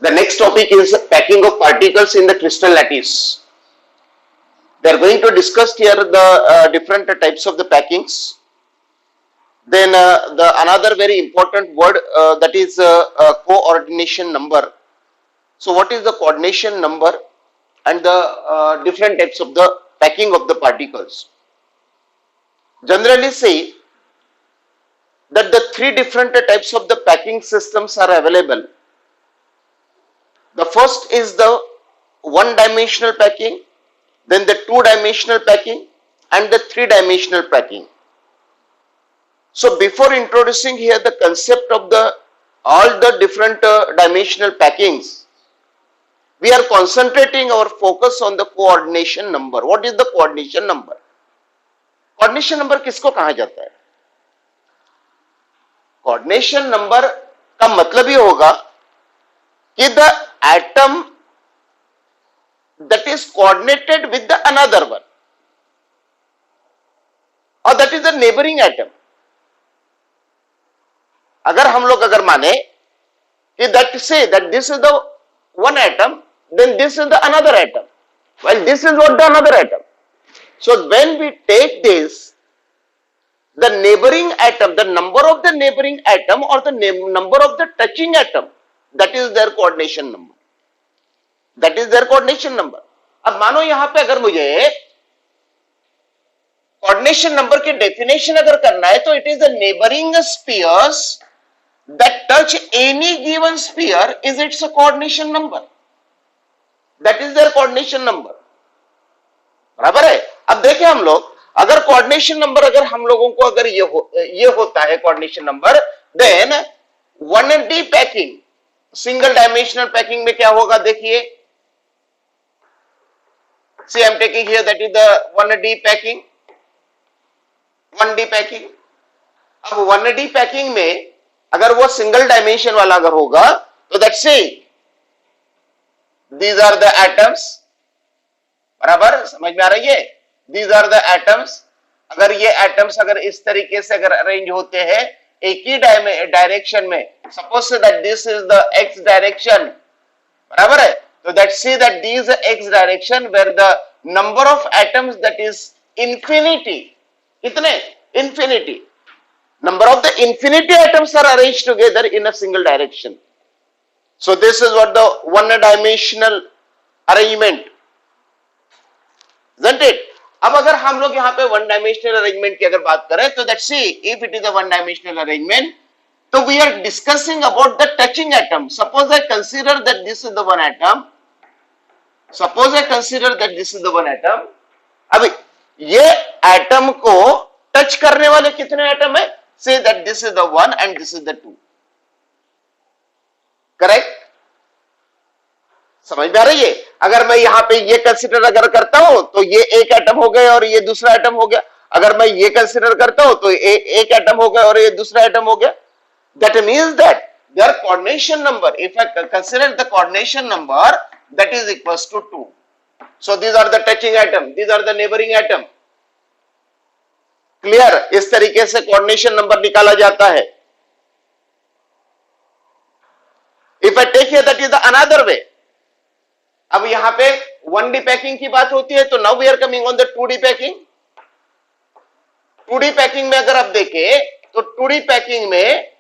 The next topic is packing of particles in the crystal lattice. They are going to discuss here the different types of the packings. Then the another very important word that is coordination number. So what is the coordination number and the different types of the packing of the particles? Generally say that the three different types of the packing systems are available. The first is the one-dimensional packing, then the two-dimensional packing and the three-dimensional packing. So before introducing here the concept of the all the different dimensional packings, we are concentrating our focus on the coordination number. What is the coordination number? Coordination number किसको कहा जाता है? Coordination number का मतलब ये होगा कि the atom that is coordinated with the another one, or that is the neighboring atom. अगर हम लोग अगर माने कि that say that this is the one atom, then this is the another atom, while this is what the another atom. So when we take this, the neighboring atom, the number of the neighboring atom or the number of the touching atom, that is their coordination number. That is their coordination number. अब मानो यहां पे अगर मुझे coordination number की definition अगर करना है तो it is the neighboring spheres that touch any given sphere is its a coordination number. That is their coordination number. बराबर है. अब देखें हम लोग अगर कोऑर्डिनेशन नंबर अगर हम लोगों को अगर ये होता है coordination number, then 1D packing, single dimensional packing में क्या होगा देखिए. See, I am taking here that is the 1D packing, 1D packing. अब 1D पैकिंग में अगर वो सिंगल डायमेंशन वाला अगर होगा तो दैट से these are the atoms. बराबर समझ में आ रही है. These are the atoms. अगर ये atoms अगर इस तरीके से अगर अरेंज होते हैं एक ही डायरेक्शन में, suppose that this is the x direction, बराबर है, तो that see that this x direction where the number of atoms that is infinity. कितने? Infinity. Number of the infinity atoms are arranged together in a single direction. So this is what the one-dimensional arrangement, isn't it? अब अगर हम लोग यहाँ पे one dimensional arrangement की अगर बात करें तो that see if it is a one dimensional arrangement, तो we are discussing about the touching atom. Suppose I consider that this is the one atom. Suppose I consider that this is the one atom. अब ये atom को touch करने वाले कितने atom है? Say that this is the one and this is the to. Correct? समझ में आ रही है? अगर मैं यहां पे ये कंसीडर अगर करता हूं तो ये एक एटम हो गया और ये दूसरा एटम हो गया. अगर मैं ये कंसीडर करता हूं तो एक एटम हो गया और ये दूसरा एटम हो गया. That means that there coordination number, if I consider the coordination number, that is equals to 2. So these are the touching atom, these are the neighbouring atom. Clear? इस तरीके से कोऑर्डिनेशन नंबर निकाला जाता है. If I take here that is the another way. अब यहां पे 1D packing की बात होती है तो now we are coming on the 2D packing. 2D packing में अगर आप देखें तो 2D पैकिंग में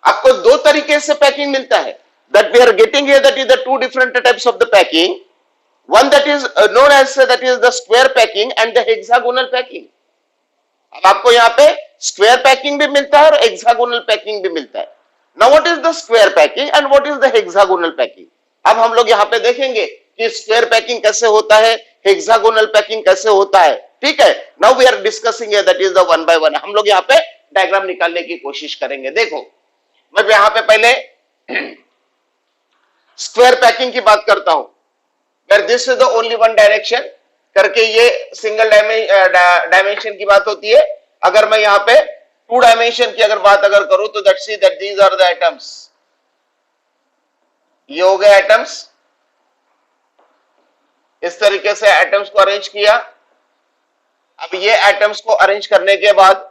आपको दो तरीके से पैकिंग मिलता है. That we are getting here that is the two different types of the packing. One that is known as that is the square packing and the hexagonal packing. अब आपको यहां पे स्क्वायर पैकिंग भी मिलता है और हेक्सागोनल पैकिंग भी मिलता है. Now what is the square packing and what is the hexagonal packing? अब हम लोग यहाँ पे देखेंगे कि स्क्वायर पैकिंग कैसे होता है, हेक्सागोनल पैकिंग कैसे होता है. ठीक है? Now we are discussing here that is the one by one. हम लोग यहाँ पे डायग्राम निकालने की कोशिश करेंगे. देखो मैं यहाँ पे पहले स्क्वायर पैकिंग की बात करता हूं. where this is the only one direction करके ये सिंगल डायमेंशन की बात होती है. अगर मैं यहाँ पे टू डायमेंशन की अगर बात अगर करूं तो that see that these are the atoms. ये हो गए एटम्स. इस तरीके से एटम्स को अरेंज किया. अब ये एटम्स को अरेंज करने के बाद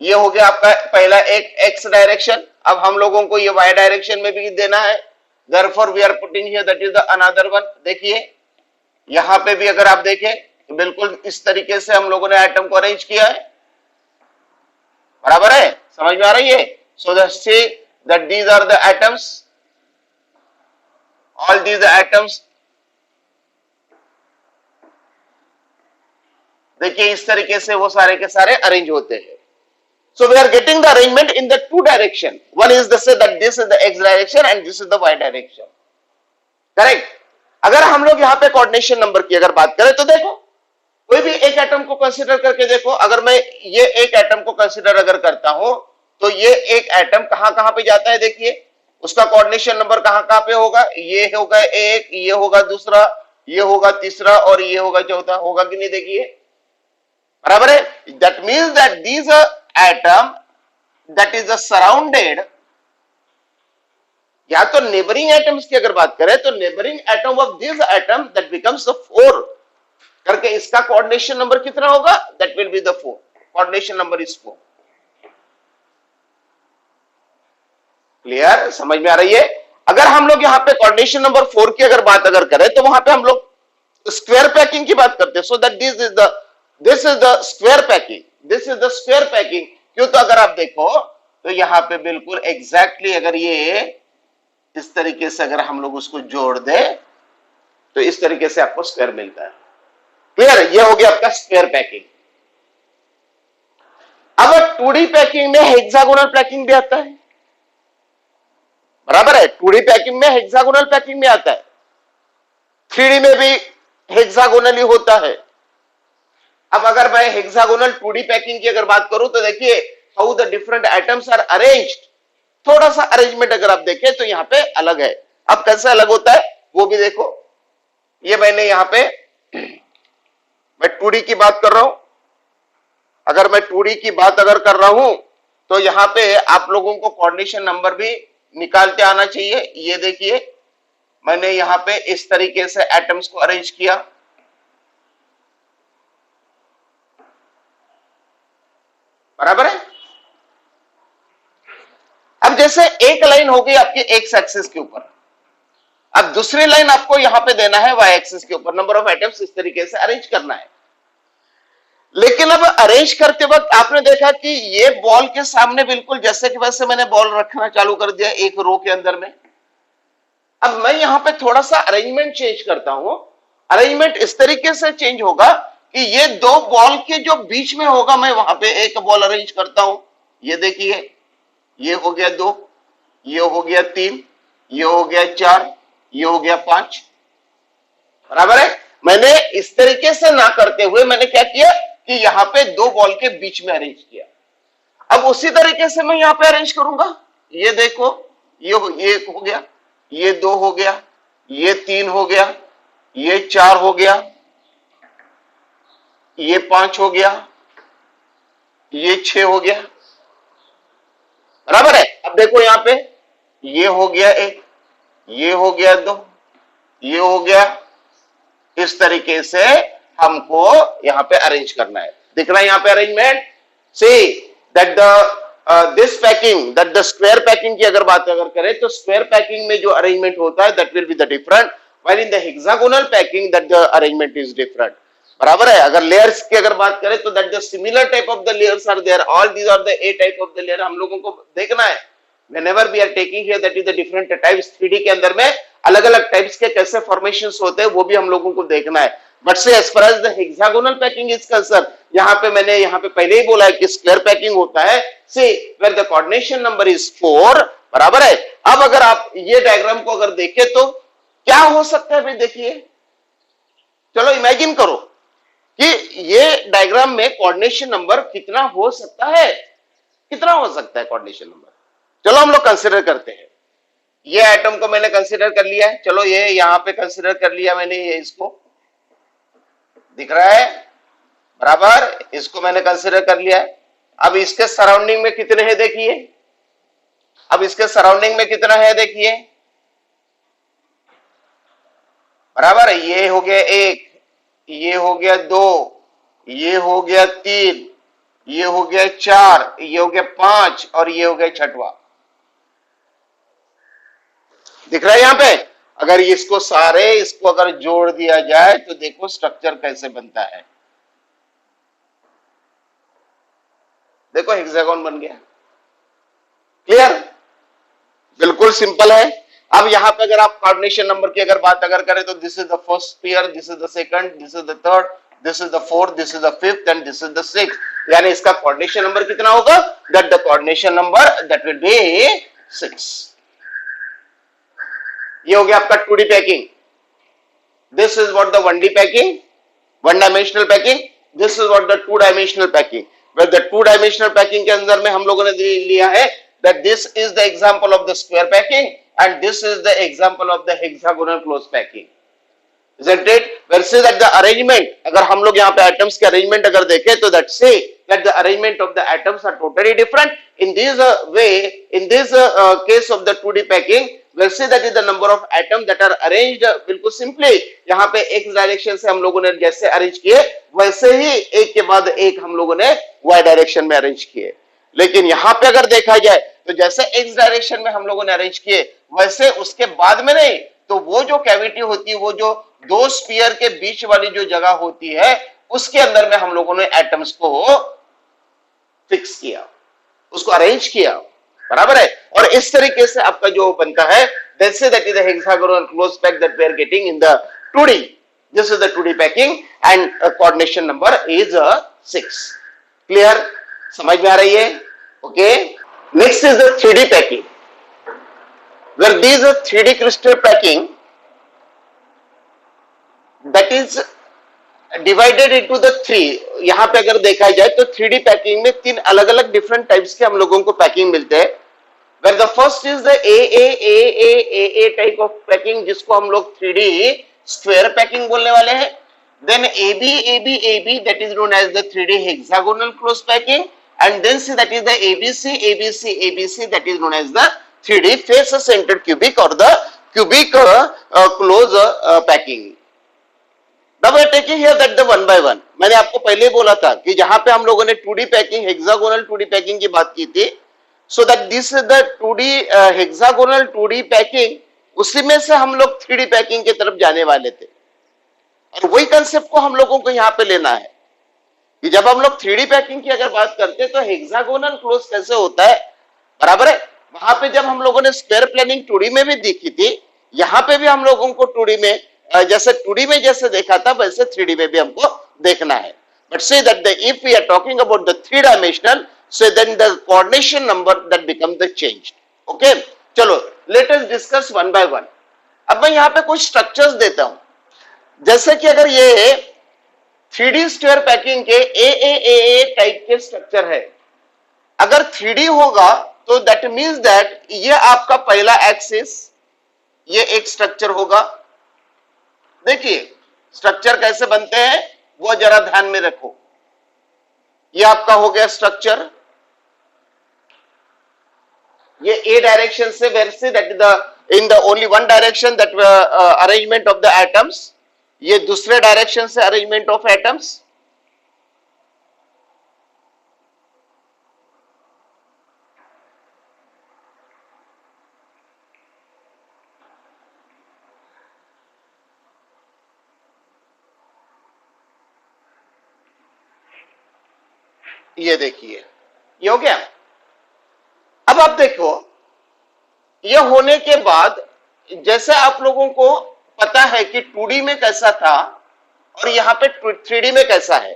ये हो गया आपका पहला एक एक्स डायरेक्शन। अब हम लोगों को ये वाई डायरेक्शन में भी देना है, therefore we are putting here that is the another one. देखिए यहां पे भी अगर आप देखें बिल्कुल इस तरीके से हम लोगों ने आइटम को अरेंज किया है, बराबर है, समझ में आ रही है। So see that these are the atoms, all these atoms. देखिए इस तरीके से वो सारे के सारे अरेंज होते हैं। So we are getting the arrangement in the two direction. One is the say that this is the x direction and this is the y direction. Correct? अगर हम लोग यहाँ पे कोऑर्डिनेशन नंबर की अगर बात करें तो देखो कोई भी एक एटम को कंसीडर करके देखो। अगर मैं ये एक एटम को कंसीडर अगर करता हूं तो ये एक एटम कहां कहां पे जाता है, देखिए उसका कोऑर्डिनेशन नंबर कहां कहां पे होगा। ये होगा एक, ये होगा दूसरा, ये होगा तीसरा और ये होगा चौथा। होगा कि नहीं, देखिए बराबर है। That means that these atom that is surrounded, या तो नेबरिंग एटम्स की अगर बात करें तो neighbouring atom of this atom that becomes the 4 करके इसका कोऑर्डिनेशन नंबर कितना होगा, that will be the 4। Coordination number is 4। Clear, समझ में आ रही है। अगर हम लोग यहाँ पे कोऑर्डिनेशन नंबर 4 की अगर बात अगर करें तो वहां पे हम लोग स्क्वायर पैकिंग की बात करते हैं। So that this is the square packing, this is the square packing. क्यों, तो अगर आप देखो तो यहाँ पे बिल्कुल एग्जैक्टली अगर ये इस तरीके से अगर हम लोग उसको जोड़ दे तो इस तरीके से आपको स्क्वायर मिलता है। क्लियर, ये हो गया आपका स्क्वायर पैकिंग। अब 2D पैकिंग में हेक्सागोनल पैकिंग भी आता है, बराबर है। 2D पैकिंग में हेक्सागोनल पैकिंग में आता है, 3D में भी हेक्सागोनली होता है। अब अगर मैं हेक्सागोनल 2D पैकिंग की अगर बात करूं तो देखिए how the different items are arranged. थोड़ा सा अरेंजमेंट अगर आप देखें तो यहां पे अलग है। अब कैसे अलग होता है वो भी देखो। ये मैंने यहां पे मैं 2D की बात कर रहा हूं। अगर मैं 2D की बात अगर कर रहा हूं तो यहां पे आप लोगों को कोऑर्डिनेशन नंबर भी निकालते आना चाहिए। ये देखिए मैंने यहां पे इस तरीके से एटम्स को अरेंज किया, बराबर है। अब जैसे एक लाइन होगी आपकी एक्स एक्सिस के ऊपर, अब दूसरी लाइन आपको यहां पे देना है वाई एक्सिस के ऊपर। नंबर ऑफ एटम्स इस तरीके से अरेंज करना है। लेकिन अब अरेंज करते वक्त आपने देखा कि ये बॉल के सामने बिल्कुल जैसे कि वैसे मैंने बॉल रखना चालू कर दिया एक रो के अंदर में। अब मैं यहां पे थोड़ा सा अरेंजमेंट चेंज करता हूं। अरेंजमेंट इस तरीके से चेंज होगा कि ये दो बॉल के जो बीच में होगा मैं वहां पे एक बॉल अरेंज करता हूं। ये देखिए ये हो गया 2, ये हो गया 3, ये हो गया 4, ये हो गया 5, बराबर है। मैंने इस तरीके से ना करते हुए मैंने क्या किया कि यहां पे दो बॉल के बीच में अरेंज किया। अब उसी तरीके से मैं यहां पे अरेंज करूंगा। ये देखो ये हो गया, ये 2 हो गया, ये 3 हो गया, ये 4 हो गया, ये 5 हो गया, ये 6 हो गया, बराबर है। अब देखो यहां पे ये हो गया 1, ये हो गया 2, ये हो गया। इस तरीके से हमको यहां पे अरेंज करना है। दिख रहा है यहां पे arrangement. See that the this packing, that the square packing की अगर बात अगर करें तो स्क्वायर पैकिंग में जो अरेंजमेंट होता है that will be the different, while in the hexagonal packing that the arrangement is different, बराबर है। अगर लेयर्स की अगर बात करें तो that the similar type of the layers are there, all these are the A type of the layer. हम लोगों को देखना है whenever we are taking here that is the different types। 3D के अंदर में अलग अलग टाइप्स के कैसे फॉर्मेशंस होते हैं वो भी हम लोगों को देखना है। But say as far as the hexagonal packing is concerned, यहाँ पे मैंने यहाँ पे पहले ही बोला है कि स्क्वायर पैकिंग होता है see where the coordination number is 4, बराबर है। अब अगर आप ये डायग्राम को अगर देखें तो क्या हो सकता है भाई, देखिए चलो इमेजिन करो कि ये डायग्राम में कोऑर्डिनेशन नंबर कितना हो सकता है, कितना हो सकता है कोऑर्डिनेशन नंबर। चलो हम लोग कंसिडर करते हैं। ये एटम को मैंने कंसिडर कर लिया है, चलो ये यहां पे कंसिडर कर लिया मैंने, ये इसको दिख रहा है, बराबर, इसको मैंने कंसिडर कर लिया है। अब इसके सराउंडिंग में कितने हैं देखिए, अब इसके सराउंडिंग में कितना है देखिए, बराबर है। ये हो गया 1, ये हो गया 2, ये हो गया 3, ये हो गया 4, ये हो गया 5 और ये हो गया छठवा। दिख रहा है यहां पे? अगर इसको अगर जोड़ दिया जाए तो देखो स्ट्रक्चर कैसे बनता है। देखो हेक्सागोन बन गया। क्लियर? बिल्कुल सिंपल है। अब यहां पे अगर आप कोऑर्डिनेशन नंबर की अगर बात करें तो this is the first pair, this is the second, this is the third, this is the fourth, this is the fifth and this is the sixth. यानी इसका कोऑर्डिनेशन नंबर कितना होगा? That the coordination number that will be 6। ये हो गया आपका 2D packing. This is what the 1D packing, one dimensional packing. This is what the 2 dimensional packing. Where the 2 dimensional packing के अंदर में हम लोगों ने लिया है that this is the example of the square packing and this is the example of the hexagonal close packing, isn't it? Where say that the arrangement, अगर हम लोग यहाँ पे atoms के arrangement अगर देखें तो that say that the arrangement of the atoms are totally different in this way. In this case of the 2D packing, we'll say that is the number of atoms that are arranged बिल्कुल simply। यहाँ पे x direction से हम लोगों ने जैसे arrange किए वैसे ही एक के बाद एक हम लोगों ने y डायरेक्शन में अरेंज किए। लेकिन यहां पे अगर देखा जाए तो जैसे x डायरेक्शन में हम लोगों ने अरेंज किए वैसे उसके बाद में नहीं, तो वो जो कैविटी होती है, वो जो दो स्फीयर के बीच वाली जो जगह होती है उसके अंदर में हम लोगों ने एटम्स को फिक्स किया, उसको अरेंज किया। बराबर है? और इस तरीके से आपका जो बनता है that say that is the hexagonal close pack that we are getting in the 2D। This is the 2D packing and coordination number is 6। Clear? समझ में आ रही है? Okay. Next is the 3D packing. Where this 3D crystal packing that is divided into the 3। यहां पे अगर देखा जाए तो 3D पैकिंग में 3 अलग अलग डिफरेंट टाइप्स के हम लोगों को पैकिंग मिलते हैं। Where the first is the AA type of packing, जिसको हम लोग 3D स्क्वायर पैकिंग बोलने वाले हैं। Then AB that is known as the 3D hexagonal close packing, and then see that is the ABC that is known as the 3D face centered cubic or the cubic close packing. Now we are taking here that the one by one। मैंने आपको पहले ही बोला था कि जहां पे हम लोगों ने 2D packing hexagonal 2D packing की बात की थी, so that this is the 2D hexagonal 2D packing, उसी में से हम लोग 3D पैकिंग की तरफ जाने वाले थे। और वही कंसेप्ट को हम लोगों को यहाँ पे लेना है कि जब हम लोग 3D पैकिंग की अगर बात करते हैं तो हेक्सागोनल क्लोज कैसे होता है। बराबर है? वहां पे जब हम लोगों ने स्क्वायर प्लानिंग 2D में भी देखी थी, यहाँ पे भी हम लोगों को 2D में जैसे 2D में जैसे देखा था वैसे 3D में भी हमको देखना है। But say that if we are talking about the 3 dimensional, so then the coordination number that become the change. Okay, चलो let us discuss one by one. अब मैं यहाँ पे कुछ स्ट्रक्चर्स देता हूं। जैसे कि अगर ये 3D स्क्वायर पैकिंग के AAAA टाइप के स्ट्रक्चर है, अगर 3D होगा तो दैट मींस दैट ये आपका पहला एक्सिस, ये एक स्ट्रक्चर होगा। देखिए स्ट्रक्चर कैसे बनते हैं वो जरा ध्यान में रखो। ये आपका हो गया स्ट्रक्चर, ये A डायरेक्शन से वैसे that the in the only one direction that arrangement of the atoms, ये दूसरे डायरेक्शन से अरेंजमेंट ऑफ एटम्स। ये देखिए ये हो गया। अब आप देखो ये होने के बाद जैसे आप लोगों को पता है कि 2D में कैसा था और यहां पे 3D में कैसा है।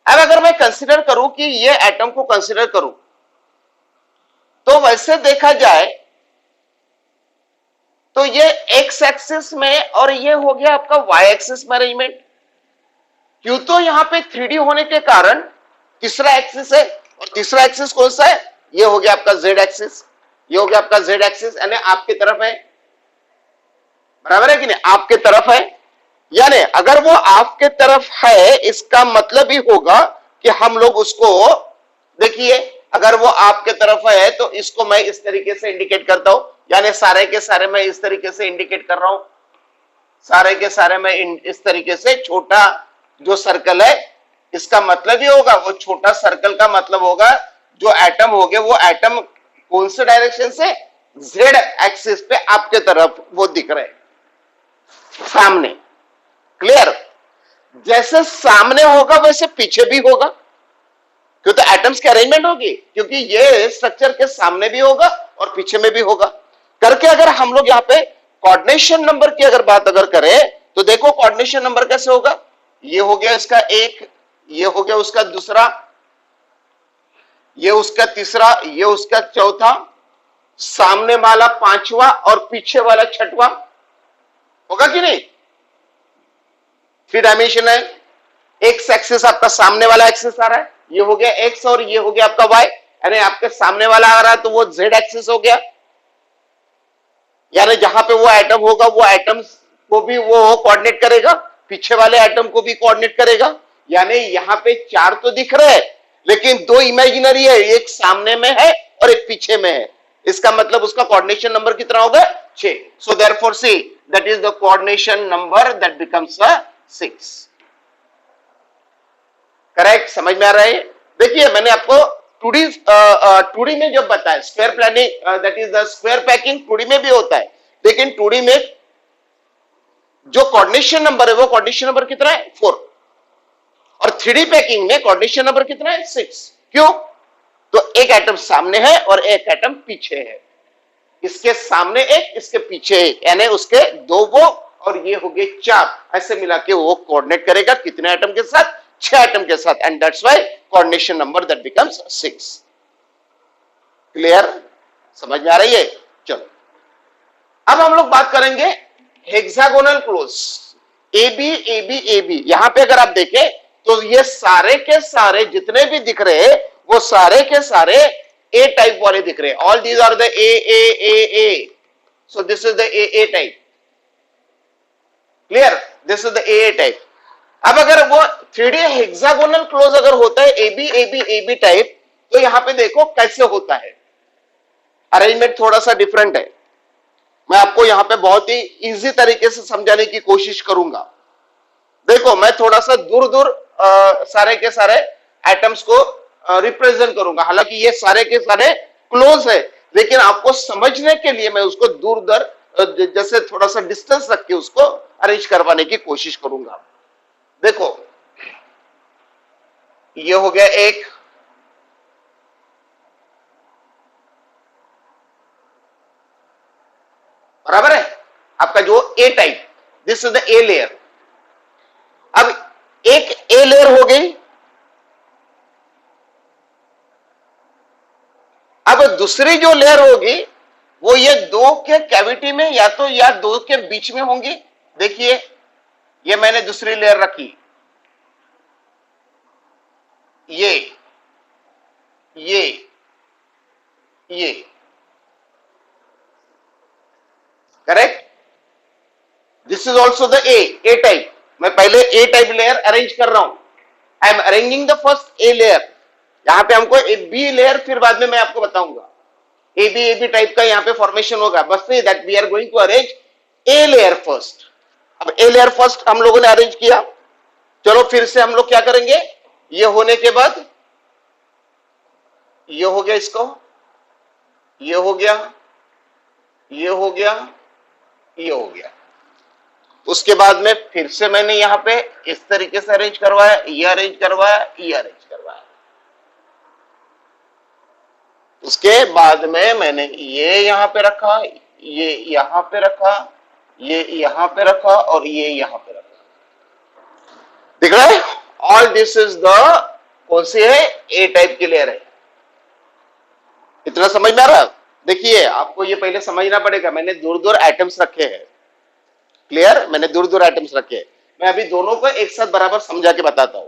अब अगर मैं कंसीडर करूं कि ये एटम को कंसीडर करूं तो वैसे देखा जाए तो ये एक्स एक्सिस में और ये हो गया आपका वाई एक्सिस में अरेंजमेंट। क्यों? तो यहां पे 3D होने के कारण तीसरा एक्सिस है, और तीसरा एक्सिस कौन सा है? ये हो गया आपका जेड एक्सिस। ये हो गया आपका जेड एक्सिस, यानी आपकी तरफ है। बराबर है कि नहीं? आपके तरफ है, यानी अगर वो आपके तरफ है इसका मतलब ही होगा कि हम लोग उसको देखिए, अगर वो आपके तरफ है तो इसको मैं इस तरीके से इंडिकेट करता हूं, यानी सारे के सारे मैं इस तरीके से इंडिकेट कर रहा हूं। सारे के सारे मैं इस तरीके से छोटा जो सर्कल है इसका मतलब ये होगा, वो छोटा सर्कल का मतलब होगा जो एटम हो गए वो एटम कौन से डायरेक्शन से, जेड एक्सिस पे आपके तरफ वो दिख रहे सामने। क्लियर? जैसे सामने होगा वैसे पीछे भी होगा, क्यों? तो एटम्स की अरेंजमेंट होगी, क्योंकि ये स्ट्रक्चर के सामने भी होगा और पीछे में भी होगा करके। अगर हम लोग यहाँ पे कोऑर्डिनेशन नंबर की अगर बात अगर करें तो देखो कोऑर्डिनेशन नंबर कैसे होगा। ये हो गया इसका एक, ये हो गया उसका दूसरा, ये उसका तीसरा, ये उसका चौथा, सामने वाला पांचवा और पीछे वाला छठवां। होगा कि नहीं? 3 डायमेंशन है। एक्स एक्सिस आपका सामने वाला एक्सिस आ रहा है, ये हो गया एक्स और ये हो गया आपका वाई, यानी आपके सामने वाला आ रहा है तो वो जेड एक्सिस हो गया। यानी जहां पे वो एटम होगा वो एटम को भी वो कोऑर्डिनेट करेगा, पीछे वाले एटम को भी कोऑर्डिनेट करेगा। यानी यहां पे 4 तो दिख रहे हैं लेकिन 2 इमेजिनरी है, एक सामने में है और एक पीछे में है। इसका मतलब उसका कोऑर्डिनेशन नंबर कितना होगा? 6। So therefore see that is the coordination number that becomes 6। Correct? समझ में आ रहा है? देखिए मैंने आपको 2D में जब बताया square planning that is the square packing 2D में भी होता है, लेकिन 2D में जो कोऑर्डिनेशन नंबर है वो कोऑर्डिनेशन नंबर कितना है? 4। और 3D पैकिंग में कोऑर्डिनेशन नंबर कितना है? 6। क्यों? तो एक एटम सामने है और एक एटम पीछे है, इसके सामने एक, इसके पीछे एक, यानी उसके 2 वो और ये हो गए 4, ऐसे मिला के वो कोऑर्डिनेट करेगा कितने एटम के साथ? 6 एटम के साथ। And that's why coordination number that becomes 6। Clear? समझ में आ रही है? चलो अब हम लोग बात करेंगे hexagonal close, A B A B A B. यहां पे अगर आप देखें तो ये सारे के सारे जितने भी दिख रहे हैं वो सारे के सारे ए टाइप वाले दिख रहे हैं। All these are the A. So this is the A type. Clear? This is the A type. अब अगर वो 3D हेक्सागोनल क्लोज अगर होता है ए बी टाइप, तो यहां पे देखो कैसे होता है। अरेंजमेंट थोड़ा सा डिफरेंट है, मैं आपको यहां पे बहुत ही इजी तरीके से समझाने की कोशिश करूंगा। देखो मैं थोड़ा सा दूर दूर सारे के सारे एटम्स को रिप्रेजेंट करूंगा, हालांकि ये सारे के सारे क्लोज है, लेकिन आपको समझने के लिए मैं उसको दूर दूर जैसे थोड़ा सा डिस्टेंस रख के उसको अरेंज करवाने की कोशिश करूंगा। देखो ये हो गया एक, बराबर है आपका जो A type, this is the A layer. अब एक ए लेयर हो गई, अब दूसरी जो लेयर होगी वो ये 2 के कैविटी में या तो या 2 के बीच में होंगी। देखिए ये मैंने दूसरी लेयर रखी, ये ये correct. This is also the A type. मैं पहले ए टाइप लेयर अरेंज कर रहा हूं, I am arranging the first a layer. यहां पे हमको ए बी लेयर फिर बाद में मैं आपको बताऊंगा ए बी टाइप का यहां पे फॉर्मेशन होगा, बस that we are going to arrange A layer first. अब ए लेयर फर्स्ट हम लोगों ने अरेंज किया, चलो फिर से हम लोग क्या करेंगे, ये होने के बाद ये हो गया, इसको ये हो गया, ये हो गया, ये हो गया। उसके बाद में फिर से मैंने यहां पे इस तरीके से अरेंज करवाया, ये अरेंज करवाया, ये अरेंज करवाया। उसके बाद में मैंने ये यहां पे रखा, ये यहां पे रखा, ये यहां पे रखा और ये यहां पे रखा। दिख रहा है? ऑल दिस इज द कौन सी है? ए टाइप की लेयर है। इतना समझ में आ रहा? देखिए आपको ये पहले समझना पड़ेगा, मैंने दूर दूर आइटम्स रखे हैं। क्लियर? मैंने दूर दूर आइटम्स रखे हैं, मैं अभी दोनों को एक साथ बराबर समझा के बताता हूं।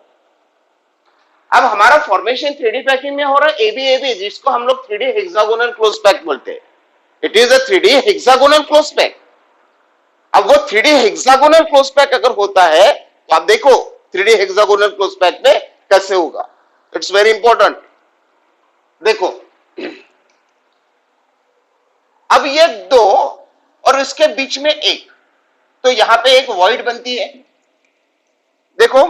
अब हमारा फॉर्मेशन 3D पैकिंग में हो रहा है ए बी, जिसको हम लोग 3D हेक्सागोनल क्लोज पैक बोलते हैं। It is a 3D hexagonal close pack. अब वो 3D हेक्सागोनल क्लोज पैक अगर होता है तो आप देखो 3D हेक्सागोनल क्लोज पैक में कैसे होगा। It's very important. देखो अब ये 2 और इसके बीच में एक, तो यहां पे एक वॉइड बनती है। देखो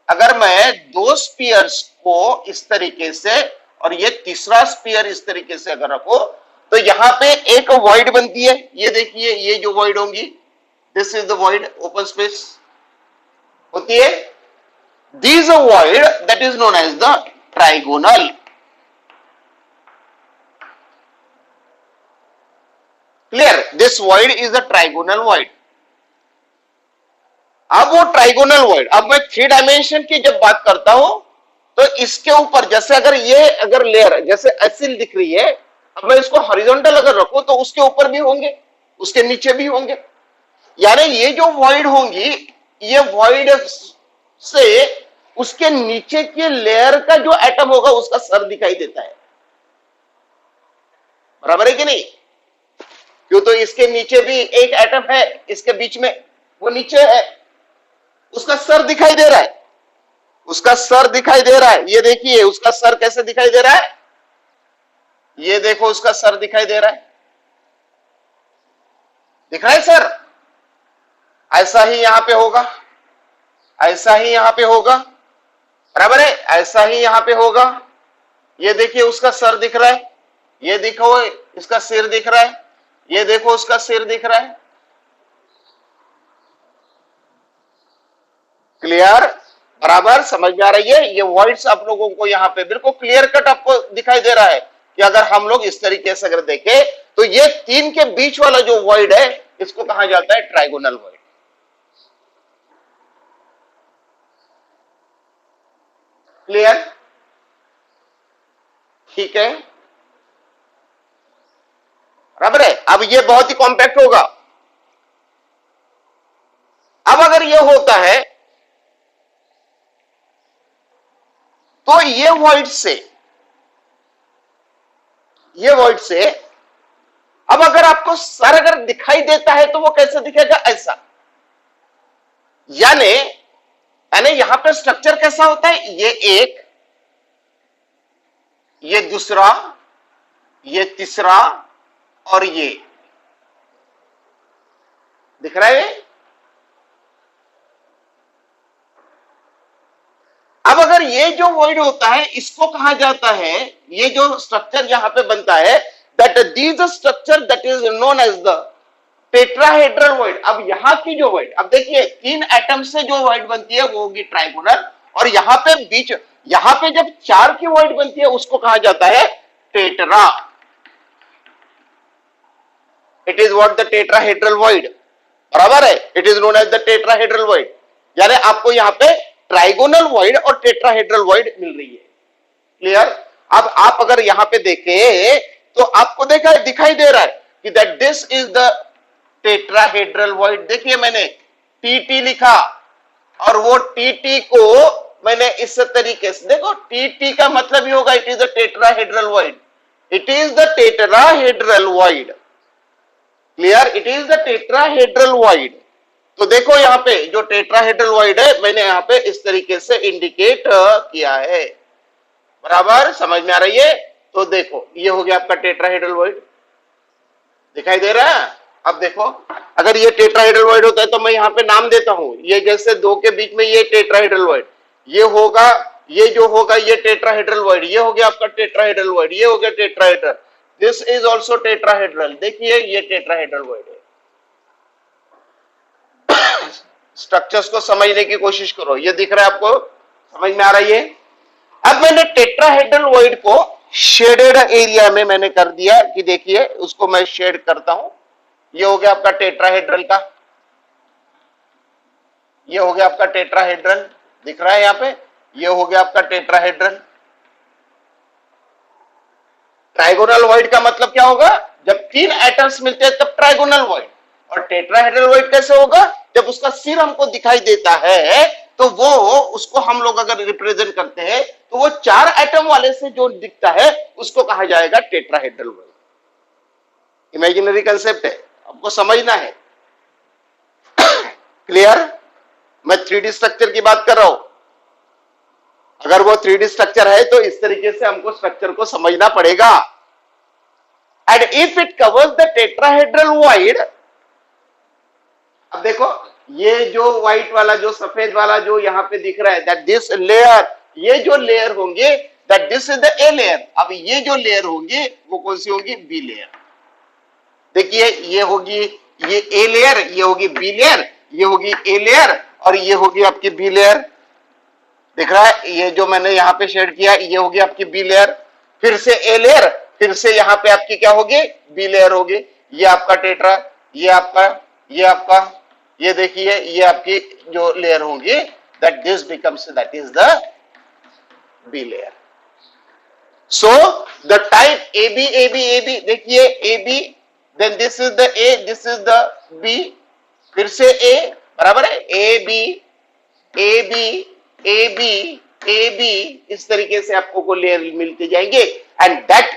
अगर मैं दो स्पीयर्स को इस तरीके से और ये तीसरा स्पीयर इस तरीके से अगर रखो तो यहां पे एक वॉइड बनती है, ये देखिए ये जो वॉइड होंगी, this is the void, open space होती है, this void that is known as the trigonal. Clear, this void is the trigonal void. अब वो ट्राइगोनल वॉइड, अब मैं 3 डायमेंशन की जब बात करता हूं तो इसके ऊपर जैसे अगर लेयर जैसे ऐसी दिख रही है, अब मैं इसको हॉरिजॉन्टल अगर रखूं तो उसके ऊपर भी होंगे, उसके नीचे भी होंगे, यानी ये जो वॉइड होंगी, ये वॉइड से उसके नीचे के लेयर का जो एटम होगा उसका सर दिखाई देता है, बराबर है कि नहीं? क्यों, तो इसके नीचे भी एक एटम है, इसके बीच में वो नीचे है, उसका सर दिखाई दे रहा है, उसका सर दिखाई दे रहा है, ये देखिए उसका सर कैसे दिखाई दे रहा है, ये देखो उसका सर दिखाई दे रहा है, दिख रहा है सर? ऐसा ही यहां पे होगा, ऐसा ही यहां पे होगा, बराबर है, ऐसा ही यहां पे होगा, ये देखिए उसका सर दिख रहा है, ये देखो इसका सिर दिख रहा है, ये देखो उसका सिर दिख रहा है। क्लियर, बराबर समझ में आ रही है? ये वॉइड्स आप लोगों को यहाँ पे बिल्कुल क्लियर कट आपको दिखाई दे रहा है कि अगर हम लोग इस तरीके से अगर देखें तो ये 3 के बीच वाला जो वॉइड है इसको कहा जाता है ट्राइगोनल वॉइड। क्लियर, ठीक है, बराबर है। अब ये बहुत ही कॉम्पैक्ट होगा। अब अगर ये होता है तो ये वॉइड से अब अगर आपको सर अगर दिखाई देता है तो वो कैसे दिखेगा, ऐसा, यानी यहां पे स्ट्रक्चर कैसा होता है, ये एक, ये दूसरा, ये तीसरा और ये दिख रहा है। अब अगर ये जो वॉइड होता है इसको कहा जाता है, ये जो स्ट्रक्चर यहां पे बनता है, that this structure that is known as the tetrahedral void. अब यहां की जो वॉइड, अब देखिए 3 एटम से जो वॉइड बनती है वो होगी ट्राइगोनल, और यहां पे बीच, यहां पे जब 4 की वॉइड बनती है उसको कहा जाता है tetra. It is what the tetrahedral void, बराबर है, it is known as the tetrahedral void. यानी आपको यहां पे ट्राइगोनल वॉइड और टेट्राहेड्रल वॉइड मिल रही है। क्लियर, अब आप अगर यहां पे देखें तो आपको दिखाई दे रहा है कि that this is the tetrahedral void. देखिए मैंने टीटी लिखा और वो टीटी को मैंने इस तरीके से, देखो टीटी का मतलब ही होगा it is the tetrahedral void, it is the tetrahedral void. Clear, it is the tetrahedral void. तो देखो यहां पे जो टेट्राहेड्रल वॉइड है मैंने यहां पे इस तरीके से इंडिकेट किया है, बराबर समझ में आ रही है? तो देखो ये हो गया आपका टेट्राहेड्रल वॉइड, दिखाई दे रहा है? अब देखो अगर ये टेट्राहेड्रल वॉइड होता है तो मैं यहां पे नाम देता हूं, ये जैसे 2 के बीच में ये टेट्राहेड्रल वॉइड, ये होगा, ये जो होगा ये टेट्राहेड्रल वॉइड, ये हो गया आपका टेट्राहेड्रल वॉइड, ये हो गया tetrahedral, this is also tetrahedral. देखिए ये टेट्राहेड्रल वॉइड है। स्ट्रक्चर्स को समझने की कोशिश करो, ये दिख रहा है आपको, समझ में आ रही है? अब मैंने टेट्राहेड्रल वॉइड को शेडेड एरिया में मैंने कर दिया कि देखिए उसको मैं शेड करता हूं, ये हो गया आपका टेट्राहेड्रल का, ये हो गया आपका टेट्राहेड्रल, दिख रहा है यहां पे, ये हो गया आपका टेट्राहेड्रल। ट्राइगोनल वॉइड का मतलब क्या होगा, जब 3 एटम्स मिलते हैं तब ट्राइगोनल वॉइड, और टेट्राहेड्रल वॉइड कैसे होगा, जब उसका सिर हमको दिखाई देता है तो वो, उसको हम लोग अगर रिप्रेजेंट करते हैं तो वो 4 एटम वाले से जो दिखता है उसको कहा जाएगा टेट्राहेड्रल वॉइड। इमेजिनरी कंसेप्ट है, आपको समझना है। क्लियर, मैं 3D स्ट्रक्चर की बात कर रहा हूं, अगर वो 3D स्ट्रक्चर है तो इस तरीके से हमको स्ट्रक्चर को समझना पड़ेगा। And if it covers the tetrahedral void, अब देखो ये जो व्हाइट वाला जो सफेद वाला जो यहाँ पे दिख रहा है दैट दिस लेयर, ये जो लेयर होंगे that this is the A layer. अब ये जो लेयर होंगी वो कौन सी होगी? B layer. देखिए ये होगी ये ए लेयर, ये होगी बी लेयर, ये होगी ए लेयर और ये होगी आपकी बी लेयर। दिख रहा है ये जो मैंने यहाँ पे शेड किया ये होगी आपकी बी लेयर, फिर से ए लेयर, फिर से यहाँ पे आपकी क्या होगी? बी लेयर होगी। ये आपका टेट्रा, ये आपका, ये आपका, ये देखिए ये आपकी जो लेयर होंगी that this becomes that is the B layer. So the type A B A B A B, देखिए A B, then this is the A, this is the B, फिर से ए, बराबर है, A B A B A B A B, इस तरीके से आपको को लेयर मिलते जाएंगे and that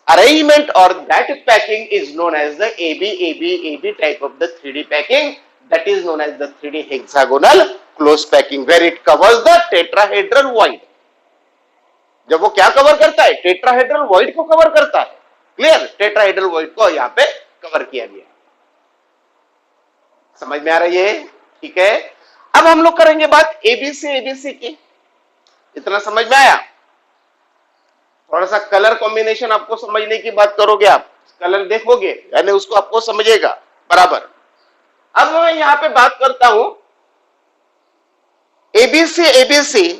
arrangement or that packing is known as the AB type of the 3D packing, that is known as the 3D hexagonal close packing where it covers the tetrahedral void। जब वो क्या cover करता है? Tetrahedral void को cover करता है। Clear? Tetrahedral void को यहाँ पे कवर किया गया। समझ में आ रही है? ठीक है। अब हम लोग करेंगे बात एबीसी की। इतना समझ में आया? थोड़ा सा कलर कॉम्बिनेशन आपको समझने की बात करोगे, आप कलर देखोगे यानी उसको आपको समझेगा बराबर। अब मैं यहां पे बात करता हूं एबीसी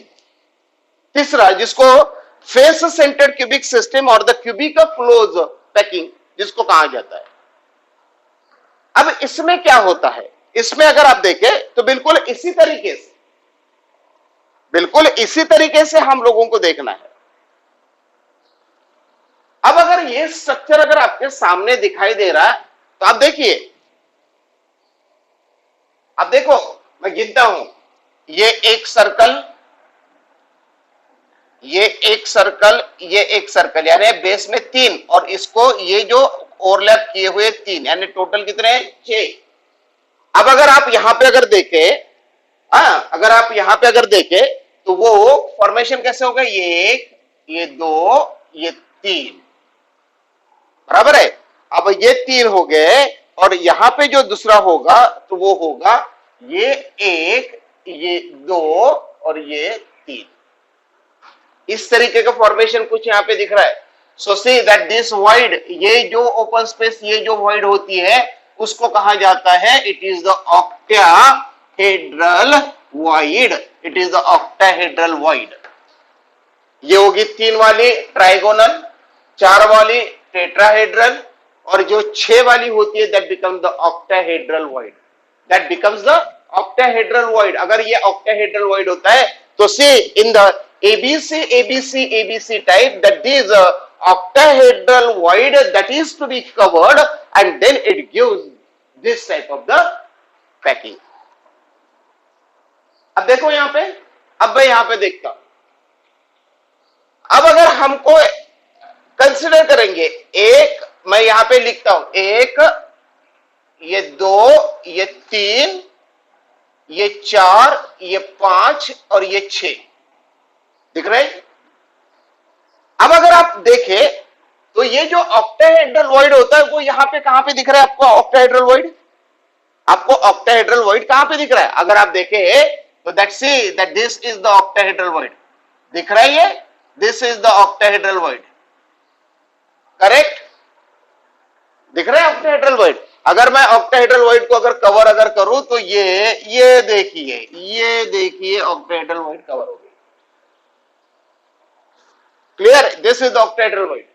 तीसरा, जिसको फेस सेंटर्ड क्यूबिक सिस्टम और द क्यूबिक क्लोज पैकिंग जिसको कहा जाता है। अब इसमें क्या होता है? इसमें अगर आप देखें तो बिल्कुल इसी तरीके से हम लोगों को देखना है। अब अगर ये स्ट्रक्चर अगर आपके सामने दिखाई दे रहा है तो आप देखिए, अब देखो मैं गिनता हूं, ये एक सर्कल, ये एक सर्कल, ये एक सर्कल, यानी बेस में 3 और इसको ये जो ओवरलैप किए हुए 3, यानी टोटल कितने? 6। अब अगर आप यहां पे अगर देखें, अगर आप यहां पे अगर देखें तो वो फॉर्मेशन कैसे होगा? ये 1, ये 2, ये 3, बराबर है। अब ये 3 हो गए और यहां पे जो दूसरा होगा तो वो होगा ये 1, ये 2 और ये 3। इस तरीके का फॉर्मेशन कुछ यहां पे दिख रहा है। So see that this void, ये जो ओपन स्पेस, ये जो वॉइड होती है उसको कहा जाता है it is the octahedral void. It is the octahedral void. ये होगी 3 वाली ट्राइगोनल, 4 वाली टेट्राहेड्रल और जो 6 वाली होती है that becomes the octahedral void. That becomes the octahedral void. अगर ये ऑक्टाहेड्रल वॉइड होता है तो see in the ABC type, that is octahedral void that is to be covered and then it gives this type of the packing। अब देखो यहां पे, अब मैं यहां पे देखता हूं, अब अगर हमको कंसिडर करेंगे, एक मैं यहां पे लिखता हूं, 1, ये 2, ये 3, ये 4, ये 5 और ये 6 दिख रहे हैं। अब अगर आप देखें तो ये जो ऑक्टाहेड्रल वॉइड होता है वो यहां पे कहां पे दिख रहा है आपको? ऑक्टाहेड्रल वॉइड, आपको ऑक्टाहेड्रल वॉइड कहां पे दिख रहा है? अगर आप देखें तो that this is the octahedral void. दिख रहा है ये? This is the octahedral void, correct? दिख रहा है ऑक्टाहेड्रल वॉइड। अगर मैं ऑक्टाहेड्रल वॉइड को अगर कवर अगर करूं तो ये देखिए ऑक्टाहेड्रल वॉइड कवर हो गई। Clear? This is the octahedral void.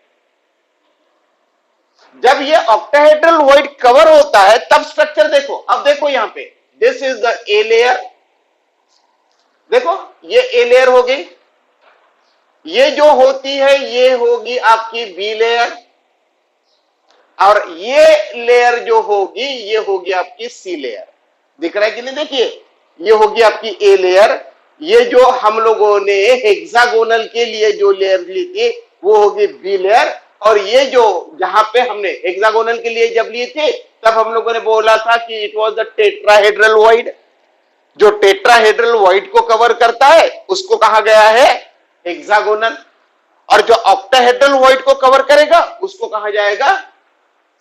जब ये ऑक्टाहेड्रल वॉइड कवर होता है तब स्ट्रक्चर देखो। अब देखो यहां पे this is the A layer, देखो ये ए लेयर हो गई, ये जो होती है ये होगी आपकी बी लेयर और ये लेयर जो होगी ये होगी आपकी सी लेयर। दिख रहा है कि नहीं? देखिए ये होगी आपकी ए लेयर, ये जो हम लोगों ने हेक्सागोनल के लिए जो लेयर ली थी वो होगी बी लेयर और ये जो जहां पे हमने हेक्सागोनल के लिए जब लिए थे तब हम लोगों ने बोला था कि it was the tetrahedral void. जो टेट्राहेड्रल वॉइड को कवर करता है उसको कहा गया है हेक्सागोनल और जो ऑक्टाहेड्रल वॉइड को कवर करेगा उसको कहा जाएगा,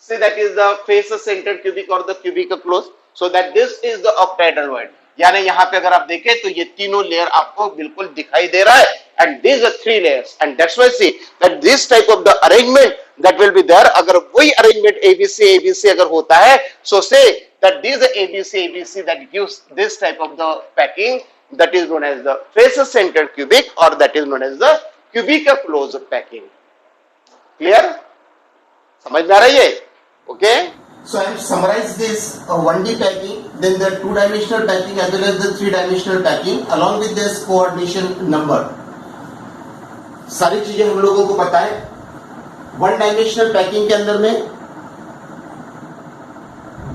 see that is the face centered cubic or the cubic close। so that this is the octahedral void. यानी यहाँ पे अगर आप देखें तो ये तीनों लेयर आपको बिल्कुल दिखाई दे रहा है, and these are 3 layers, and that's why see that this type of the arrangement that will be there. अगर वही arrangement ABC ABC अगर होता है, so say that these are ABC ABC that gives this type of the packing, that is known as the face centered cubic, or that is known as the cubical closed packing. Clear? समझ में आ रही है? Okay. So I have summarized this 1D packing, then the 2-dimensional packing as well as the 3-dimensional packing along with this coordination number. सारी चीजें हम लोगों को पता है. 1-dimensional packing के अंदर में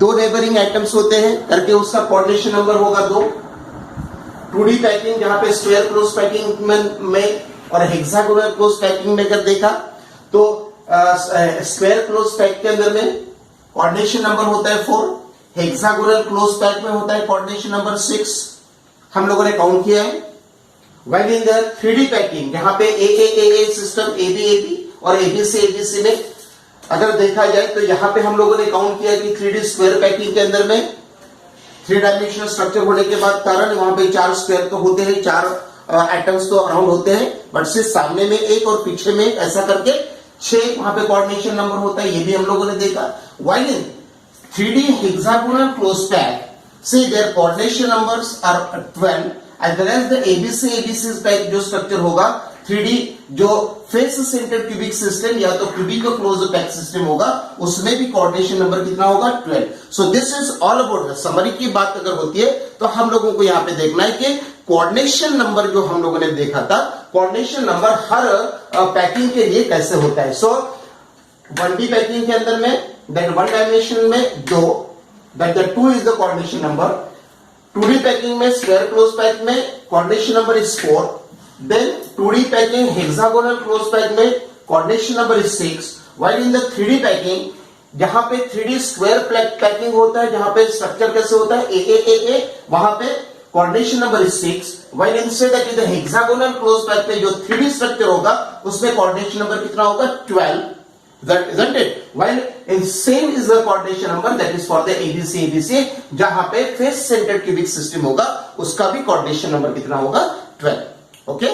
2 नेबरिंग आइटम्स होते हैं करके उसका कोऑर्डिनेशन नंबर होगा 2. 2D पैकिंग जहां पे स्क्वायर क्लोज पैकिंग में और हेक्सागोनल क्लोज पैकिंग में अगर देखा तो स्क्वायर क्लोज पैक के अंदर में कोऑर्डिनेशन नंबर होता है 4, हेक्सागोनल क्लोज पैक में होता है कोऑर्डिनेशन नंबर 6. हम लोगों ने काउंट किया है. While in the 3D packing जहां पे ए सिस्टम AB और ABC में अगर देखा जाए तो यहां पे हम लोगों ने काउंट किया कि 3D स्क्वायर पैकिंग के अंदर में 3 डायमेंशनल स्ट्रक्चर होने के बाद कारण वहां पे 4 स्क्वायर तो होते हैं, 4 एटम्स तो अराउंड होते हैं, बट सिर्फ सामने में एक और पीछे में ऐसा करके 6 वहां पे कोऑर्डिनेशन नंबर होता है. ये भी हम लोगों ने देखा. While in 3D hexagonal closed pack, see their coordination numbers are 12 as well as the ABC pack जो स्ट्रक्चर होगा 3D जो फेस सेंटर्ड क्यूबिक सिस्टम या तो क्यूबिक क्लोज पैक सिस्टम होगा उसमें भी कोऑर्डिनेशन नंबर कितना होगा 12. सो this is all about the summary की बात अगर होती है तो हम लोगों को यहाँ पे देखना है कि कोऑर्डिनेशन नंबर जो हम लोगों ने देखा था, कोऑर्डिनेशन नंबर हर पैकिंग के लिए कैसे होता है. सो 1D पैकिंग के अंदर में then 1 डायमेंशन में 2, that the 2 is the coordination number. 2D packing में स्क्वायर क्लोज पैक में coordination number is 4. then 2D packing hexagonal close pack में coordination number is 6. while in the 3D packing जहां पे 3D square packing होता है, जहां पे structure कैसे होता है ए वहां पे coordination number is 6. while instead that is the hexagonal close pack पे जो 3D स्ट्रक्चर होगा उसमें कोऑर्डिनेशन नंबर कितना होगा 12. That isn't it? While in same is the coordination number that is for the ABC जहां पे फेस सेंटर्ड क्यूबिक सिस्टम होगा उसका भी कोऑर्डिनेशन नंबर कितना होगा 12. Okay?